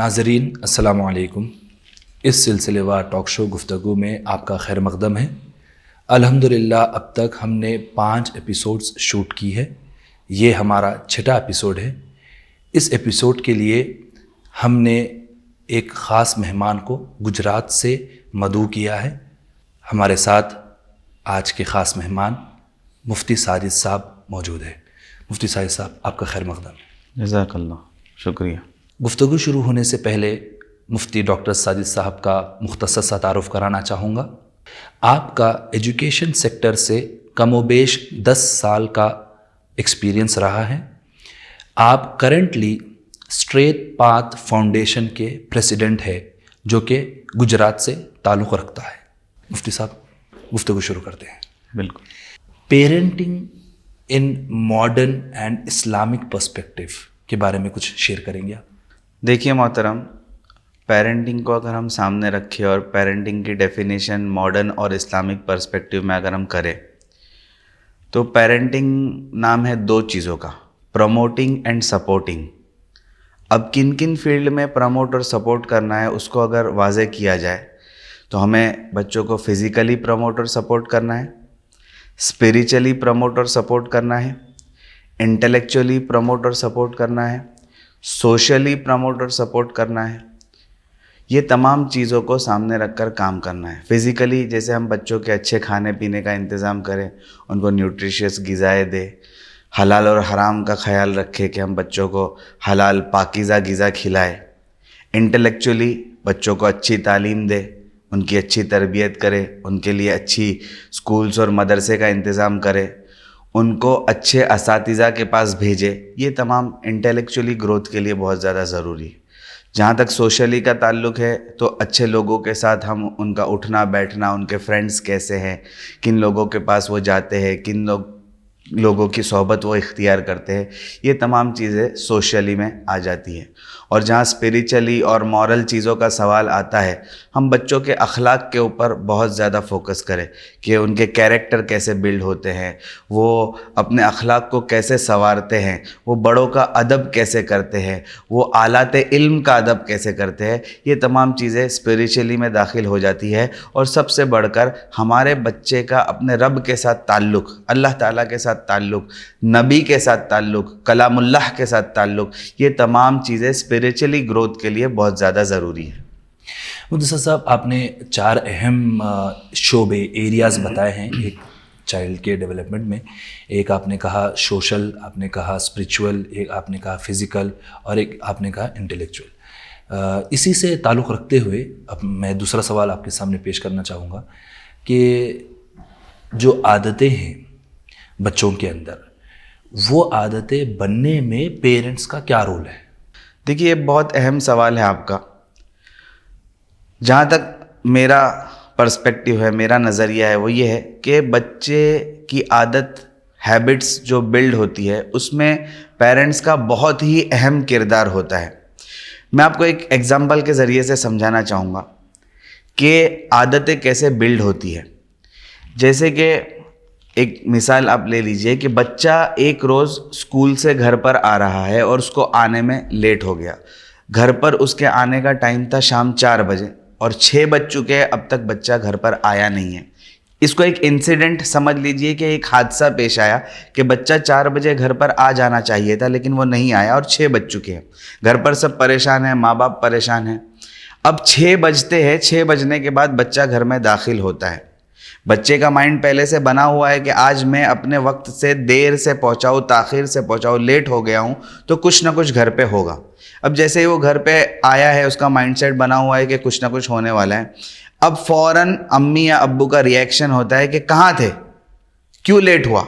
ناظرین السلام علیکم. اس سلسلے وار ٹاک شو گفتگو میں آپ کا خیر مقدم ہے. الحمدللہ اب تک ہم نے 5 ایپیسوڈز شوٹ کی ہے. یہ ہمارا 6واں ایپیسوڈ ہے. اس ایپیسوڈ کے لیے ہم نے ایک خاص مہمان کو گجرات سے مدعو کیا ہے. ہمارے ساتھ آج کے خاص مہمان مفتی ساجد صاحب موجود ہے. مفتی ساجد صاحب آپ کا خیر مقدم. جزاک اللہ، شکریہ. گفتگو شروع ہونے سے پہلے مفتی ڈاکٹر ساجد صاحب کا مختصر سا تعارف کرانا چاہوں گا. آپ کا ایجوکیشن سیکٹر سے کم و بیش 10 سال کا ایکسپیرینس رہا ہے. آپ کرنٹلی اسٹریٹ پاتھ فاؤنڈیشن کے پریزیڈنٹ ہے جو کہ گجرات سے تعلق رکھتا ہے. مفتی صاحب گفتگو شروع کرتے ہیں. بالکل. Parenting in modern and Islamic perspective کے بارے میں کچھ شیئر کریں گے آپ؟ دیکھیے محترم، پیرنٹنگ کو اگر ہم سامنے رکھیں اور پیرنٹنگ کی ڈیفینیشن ماڈرن اور اسلامک پرسپیکٹیو میں اگر ہم کریں تو پیرنٹنگ نام ہے 2 چیزوں کا، پروموٹنگ اینڈ سپورٹنگ. اب کن کن فیلڈ میں پروموٹ اور سپورٹ کرنا ہے اس کو اگر واضح کیا جائے تو ہمیں بچوں کو فزیکلی پروموٹ اور سپورٹ کرنا ہے، اسپریچولی پروموٹ اور سپورٹ کرنا ہے، انٹلیکچولی پروموٹ اور سپورٹ کرنا ہے، سوشلی پروموٹ اور سپورٹ کرنا ہے. یہ تمام چیزوں کو سامنے رکھ کر کام کرنا ہے. فزیکلی جیسے ہم بچوں کے اچھے کھانے پینے کا انتظام کریں، ان کو نیوٹریشیس غذائیں دیں، حلال اور حرام کا خیال رکھیں کہ ہم بچوں کو حلال پاکیزہ غذا کھلائیں. انٹلیکچولی بچوں کو اچھی تعلیم دیں، ان کی اچھی تربیت کرے، ان کے لیے اچھی اسکولز اور مدرسے کا انتظام کرے، ان کو اچھے اساتذہ کے پاس بھیجے. یہ تمام انٹلیکچولی گروتھ کے لیے بہت زیادہ ضروری ہے. جہاں تک سوشلی کا تعلق ہے تو اچھے لوگوں کے ساتھ ہم ان کا اٹھنا بیٹھنا، ان کے فرینڈز کیسے ہیں، کن لوگوں کے پاس وہ جاتے ہیں، کن لوگوں کی صحبت وہ اختیار کرتے ہیں، یہ تمام چیزیں سوشلی میں آ جاتی ہیں. اور جہاں اسپریچولی اور مورل چیزوں کا سوال آتا ہے، ہم بچوں کے اخلاق کے اوپر بہت زیادہ فوکس کریں کہ ان کے کیریکٹر کیسے بلڈ ہوتے ہیں، وہ اپنے اخلاق کو کیسے سنوارتے ہیں، وہ بڑوں کا ادب کیسے کرتے ہیں، وہ آلات علم کا ادب کیسے کرتے ہیں. یہ تمام چیزیں اسپریچولی میں داخل ہو جاتی ہے. اور سب سے بڑھ کر ہمارے بچے کا اپنے رب کے ساتھ تعلق، اللہ تعالیٰ کے ساتھ تعلق، نبی کے ساتھ تعلق، کلام اللہ کے ساتھ تعلق، یہ تمام چیزیں اسپریچولی گروتھ کے لیے بہت زیادہ ضروری ہے. مدثر صاحب، آپ نے 4 اہم شعبے ایریاز بتائے ہیں ایک چائلڈ کے ڈیولپمنٹ میں. ایک آپ نے کہا سوشل، آپ نے کہا اسپریچول، ایک آپ نے کہا فزیکل، اور ایک آپ نے کہا انٹلیکچوئل. اسی سے تعلق رکھتے ہوئے اب میں دوسرا سوال آپ کے سامنے پیش کرنا چاہوں گا کہ جو عادتیں ہیں بچوں کے اندر، وہ عادتیں بننے میں پیرنٹس کا کیا رول ہے؟ دیکھیے یہ بہت اہم سوال ہے آپ کا. جہاں تک میرا پرسپیکٹیو ہے، میرا نظریہ ہے، وہ یہ ہے کہ بچے کی عادت، ہیبٹس جو بلڈ ہوتی ہے اس میں پیرنٹس کا بہت ہی اہم کردار ہوتا ہے. میں آپ کو ایک ایگزامپل کے ذریعے سے سمجھانا چاہوں گا کہ عادتیں کیسے بلڈ ہوتی ہے. جیسے کہ ایک مثال آپ لے لیجئے کہ بچہ ایک روز اسکول سے گھر پر آ رہا ہے اور اس کو آنے میں لیٹ ہو گیا. گھر پر اس کے آنے کا ٹائم تھا شام 4 بجے اور 6 بج چکے ہیں، اب تک بچہ گھر پر آیا نہیں ہے. اس کو ایک انسیڈنٹ سمجھ لیجئے کہ ایک حادثہ پیش آیا کہ بچہ 4 بجے گھر پر آ جانا چاہیے تھا لیکن وہ نہیں آیا اور 6 بج چکے ہیں. گھر پر سب پریشان ہیں، ماں باپ پریشان ہیں. اب 6 بجتے ہیں، 6 بجنے کے بعد بچہ گھر میں داخل ہوتا ہے. بچے کا مائنڈ پہلے سے بنا ہوا ہے کہ آج میں اپنے وقت سے دیر سے پہنچاؤں، تاخیر سے پہنچاؤں، لیٹ ہو گیا ہوں تو کچھ نہ کچھ گھر پہ ہوگا. اب جیسے ہی وہ گھر پہ آیا ہے اس کا مائنڈ سیٹ بنا ہوا ہے کہ کچھ نہ کچھ ہونے والا ہے. اب فوراً امی یا ابو کا ریئیکشن ہوتا ہے کہ کہاں تھے، کیوں لیٹ ہوا.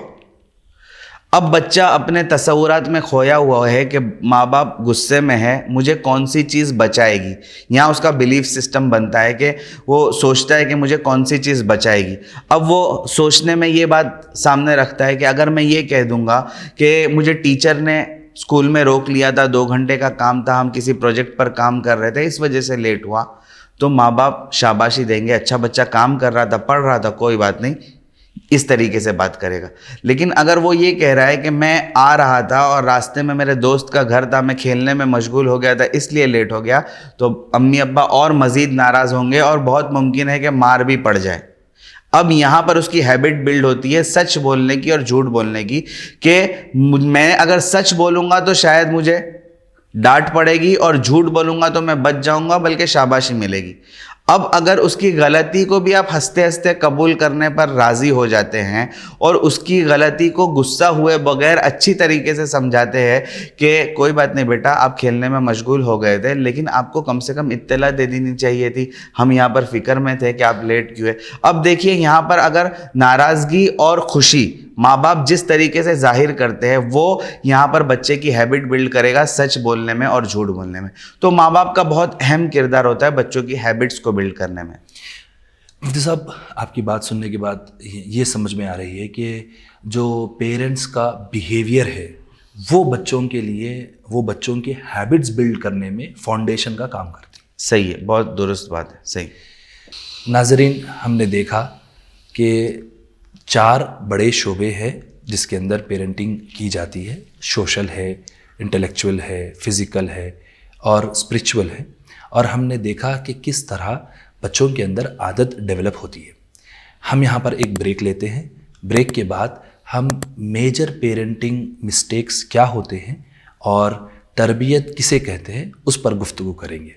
اب بچہ اپنے تصورات میں کھویا ہوا ہے کہ ماں باپ غصے میں ہے، مجھے کون سی چیز بچائے گی. یہاں اس کا بلیف سسٹم بنتا ہے کہ وہ سوچتا ہے کہ مجھے کون سی چیز بچائے گی. اب وہ سوچنے میں یہ بات سامنے رکھتا ہے کہ اگر میں یہ کہہ دوں گا کہ مجھے ٹیچر نے اسکول میں روک لیا تھا، 2 گھنٹے کا کام تھا، ہم کسی پروجیکٹ پر کام کر رہے تھے، اس وجہ سے لیٹ ہوا، تو ماں باپ شاباشی دیں گے، اچھا بچہ کام کر رہا تھا، پڑھ رہا تھا، کوئی بات نہیں. اس طریقے سے بات کرے گا. لیکن اگر وہ یہ کہہ رہا ہے کہ میں آ رہا تھا اور راستے میں میرے دوست کا گھر تھا, میں کھیلنے میں مشغول ہو گیا تھا اس لیے لیٹ ہو گیا, تو امی ابا اور مزید ناراض ہوں گے اور بہت ممکن ہے کہ مار بھی پڑ جائے. اب یہاں پر اس کی ہیبٹ بلڈ ہوتی ہے سچ بولنے کی اور جھوٹ بولنے کی, کہ میں اگر سچ بولوں گا تو شاید مجھے ڈانٹ پڑے گی, اور جھوٹ بولوں گا تو میں بچ جاؤں گا بلکہ شاباشی ملے گی. اب اگر اس کی غلطی کو بھی آپ ہنستے ہنستے قبول کرنے پر راضی ہو جاتے ہیں اور اس کی غلطی کو غصہ ہوئے بغیر اچھی طریقے سے سمجھاتے ہیں کہ کوئی بات نہیں بیٹا, آپ کھیلنے میں مشغول ہو گئے تھے لیکن آپ کو کم سے کم اطلاع دے دینی چاہیے تھی, ہم یہاں پر فکر میں تھے کہ آپ لیٹ کیوں ہے. اب دیکھیے یہاں پر اگر ناراضگی اور خوشی ماں باپ جس طریقے سے ظاہر کرتے ہیں وہ یہاں پر بچے کی ہیبٹ بلڈ کرے گا سچ بولنے میں اور جھوٹ بولنے میں. تو ماں باپ کا بہت اہم کردار ہوتا ہے بچوں کی ہیبٹس کو بلڈ کرنے میں. مفتی صاحب آپ کی بات سننے کے بعد یہ سمجھ میں آ رہی ہے کہ جو پیرنٹس کا بیہیویئر ہے وہ بچوں کے لیے, وہ بچوں کے ہیبٹس بلڈ کرنے میں فاؤنڈیشن کا کام کرتی ہے. صحیح ہے, بہت درست بات ہے, صحیح. ناظرین, ہم نے دیکھا کہ 4 بڑے شعبے ہیں جس کے اندر پیرنٹنگ کی جاتی ہے. سوشل ہے, انٹلیکچول ہے, فزیکل ہے اور اسپرچول ہے. اور ہم نے دیکھا کہ کس طرح بچوں کے اندر عادت ڈیولپ ہوتی ہے. ہم یہاں پر ایک بریک لیتے ہیں. بریک کے بعد ہم میجر پیرنٹنگ مسٹیکس کیا ہوتے ہیں اور تربیت کسے کہتے ہیں اس پر گفتگو کریں گے.